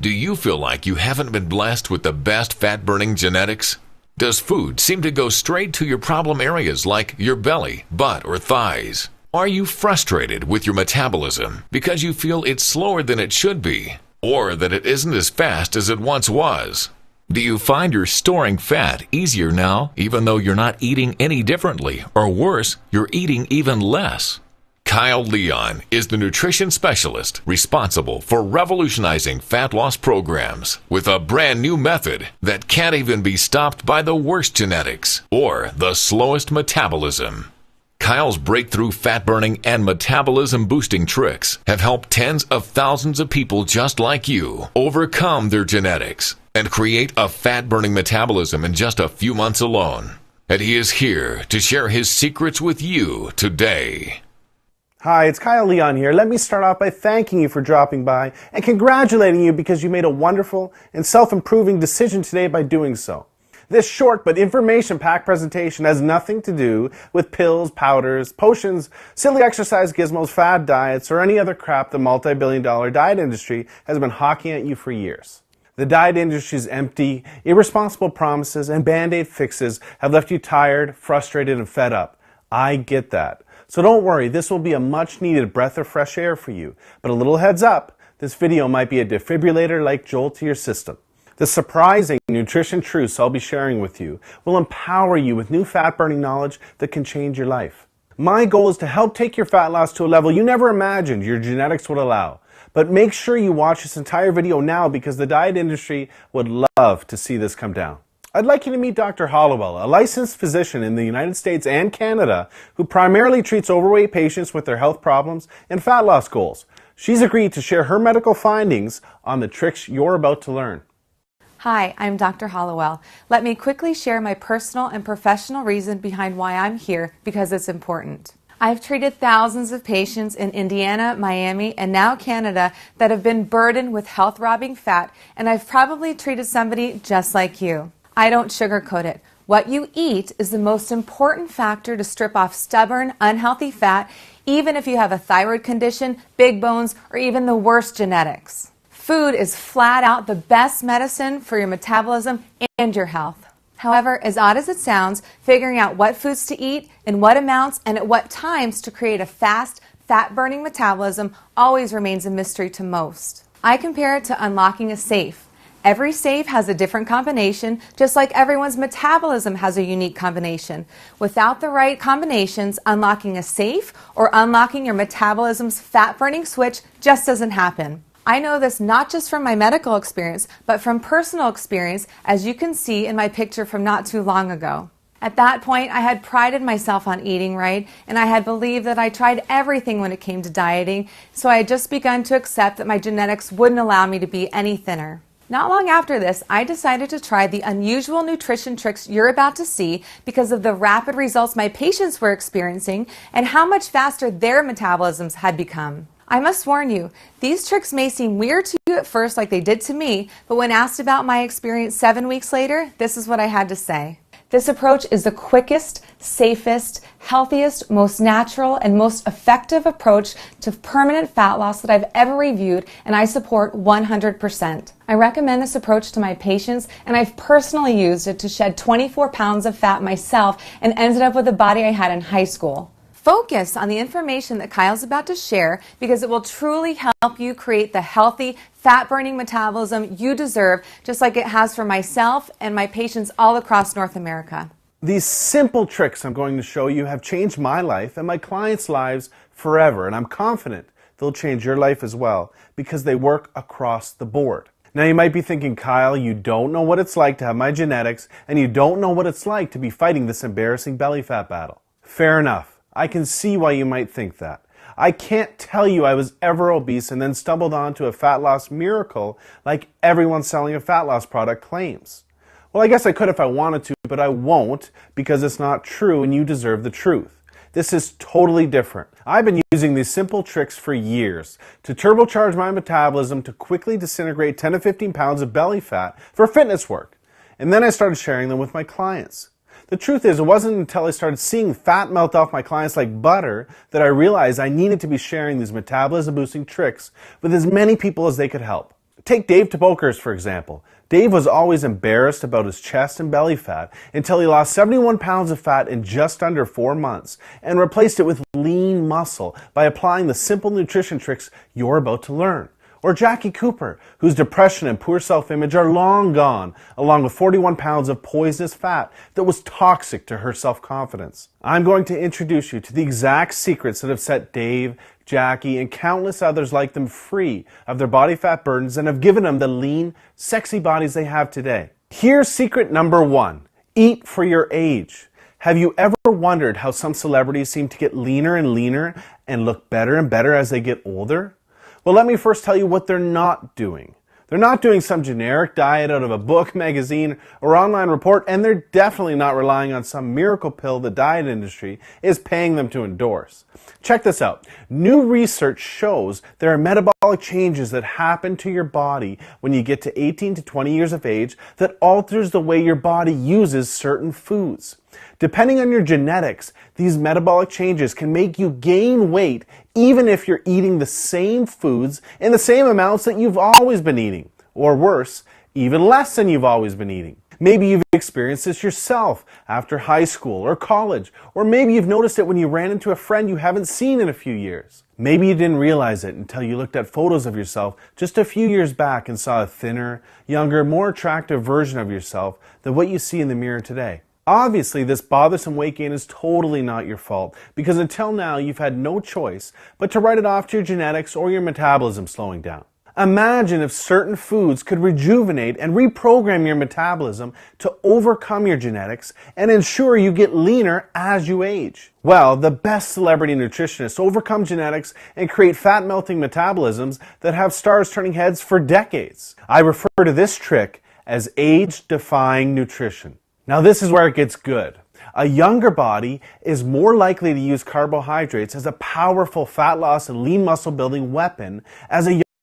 Do you feel like you haven't been blessed with the best fat-burning genetics? Does food seem to go straight to your problem areas like your belly, butt, or thighs? Are you frustrated with your metabolism because you feel it's slower than it should be, or that it isn't as fast as it once was? Do you find you're storing fat easier now, even though you're not eating any differently, or worse, you're eating even less? Kyle Leon is the nutrition specialist responsible for revolutionizing fat loss programs with a brand new method that can't even be stopped by the worst genetics or the slowest metabolism. Kyle's breakthrough fat-burning and metabolism-boosting tricks have helped tens of thousands of people just like you overcome their genetics and create a fat-burning metabolism in just a few months alone. And he is here to share his secrets with you today. Hi, it's Kyle Leon here. Let me start off by thanking you for dropping by and congratulating you because you made a wonderful and self-improving decision today by doing so. This short but information-packed presentation has nothing to do with pills, powders, potions, silly exercise gizmos, fad diets, or any other crap the multi-billion-dollar diet industry has been hawking at you for years. The diet industry's empty, irresponsible promises and band-aid fixes have left you tired, frustrated, and fed up. I get that. So don't worry, this will be a much-needed breath of fresh air for you. But a little heads up, this video might be a defibrillator-like jolt to your system. The surprising nutrition truths I'll be sharing with you will empower you with new fat-burning knowledge that can change your life. My goal is to help take your fat loss to a level you never imagined your genetics would allow. But make sure you watch this entire video now because the diet industry would love to see this come down. I'd like you to meet Dr. Hollowell, a licensed physician in the United States and Canada who primarily treats overweight patients with their health problems and fat loss goals. She's agreed to share her medical findings on the tricks you're about to learn. Hi, I'm Dr. Hollowell. Let me quickly share my personal and professional reason behind why I'm here because it's important. I've treated thousands of patients in Indiana, Miami, and now Canada that have been burdened with health-robbing fat, and I've probably treated somebody just like you. I don't sugarcoat it. What you eat is the most important factor to strip off stubborn, unhealthy fat, even if you have a thyroid condition, big bones, or even the worst genetics. Food is flat out the best medicine for your metabolism and your health. However, as odd as it sounds, figuring out what foods to eat, in what amounts, and at what times to create a fast, fat-burning metabolism always remains a mystery to most. I compare it to unlocking a safe. Every safe has a different combination, just like everyone's metabolism has a unique combination. Without the right combinations, unlocking a safe or unlocking your metabolism's fat-burning switch just doesn't happen. I know this not just from my medical experience, but from personal experience, as you can see in my picture from not too long ago. At that point, I had prided myself on eating right, and I had believed that I tried everything when it came to dieting, so I had just begun to accept that my genetics wouldn't allow me to be any thinner. Not long after this, I decided to try the unusual nutrition tricks you're about to see because of the rapid results my patients were experiencing and how much faster their metabolisms had become. I must warn you, these tricks may seem weird to you at first like they did to me, but when asked about my experience 7 weeks later, this is what I had to say. This approach is the quickest, safest, healthiest, most natural, and most effective approach to permanent fat loss that I've ever reviewed, and I support 100%. I recommend this approach to my patients, and I've personally used it to shed 24 pounds of fat myself and ended up with the body I had in high school. Focus on the information that Kyle's about to share because it will truly help you create the healthy, fat-burning metabolism you deserve, just like it has for myself and my patients all across North America. These simple tricks I'm going to show you have changed my life and my clients' lives forever, and I'm confident they'll change your life as well because they work across the board. Now you might be thinking, Kyle, you don't know what it's like to have my genetics, and you don't know what it's like to be fighting this embarrassing belly fat battle. Fair enough. I can see why you might think that. I can't tell you I was ever obese and then stumbled onto a fat loss miracle like everyone selling a fat loss product claims. Well, I guess I could if I wanted to, but I won't because it's not true and you deserve the truth. This is totally different. I've been using these simple tricks for years to turbocharge my metabolism to quickly disintegrate 10 to 15 pounds of belly fat for fitness work. And then I started sharing them with my clients. The truth is, it wasn't until I started seeing fat melt off my clients like butter that I realized I needed to be sharing these metabolism-boosting tricks with as many people as they could help. Take Dave Tobokers, for example. Dave was always embarrassed about his chest and belly fat until he lost 71 pounds of fat in just under 4 months and replaced it with lean muscle by applying the simple nutrition tricks you're about to learn. Or Jackie Cooper, whose depression and poor self-image are long gone, along with 41 pounds of poisonous fat that was toxic to her self-confidence. I'm going to introduce you to the exact secrets that have set Dave, Jackie, and countless others like them free of their body fat burdens and have given them the lean, sexy bodies they have today. Here's secret number 1. Eat for your age. Have you ever wondered how some celebrities seem to get leaner and leaner and look better and better as they get older? Well, let me first tell you what they're not doing. They're not doing some generic diet out of a book, magazine, or online report, and they're definitely not relying on some miracle pill the diet industry is paying them to endorse. Check this out. New research shows there are metabolic changes that happen to your body when you get to 18 to 20 years of age that alters the way your body uses certain foods. Depending on your genetics, these metabolic changes can make you gain weight even if you're eating the same foods in the same amounts that you've always been eating. Or worse, even less than you've always been eating. Maybe you've experienced this yourself after high school or college, or maybe you've noticed it when you ran into a friend you haven't seen in a few years. Maybe you didn't realize it until you looked at photos of yourself just a few years back and saw a thinner, younger, more attractive version of yourself than what you see in the mirror today. Obviously, this bothersome weight gain is totally not your fault because until now you've had no choice but to write it off to your genetics or your metabolism slowing down. Imagine if certain foods could rejuvenate and reprogram your metabolism to overcome your genetics and ensure you get leaner as you age. Well, the best celebrity nutritionists overcome genetics and create fat-melting metabolisms that have stars turning heads for decades. I refer to this trick as age-defying nutrition. Now this is where it gets good. A younger body is more likely to use carbohydrates as a powerful fat loss and lean muscle building weapon as a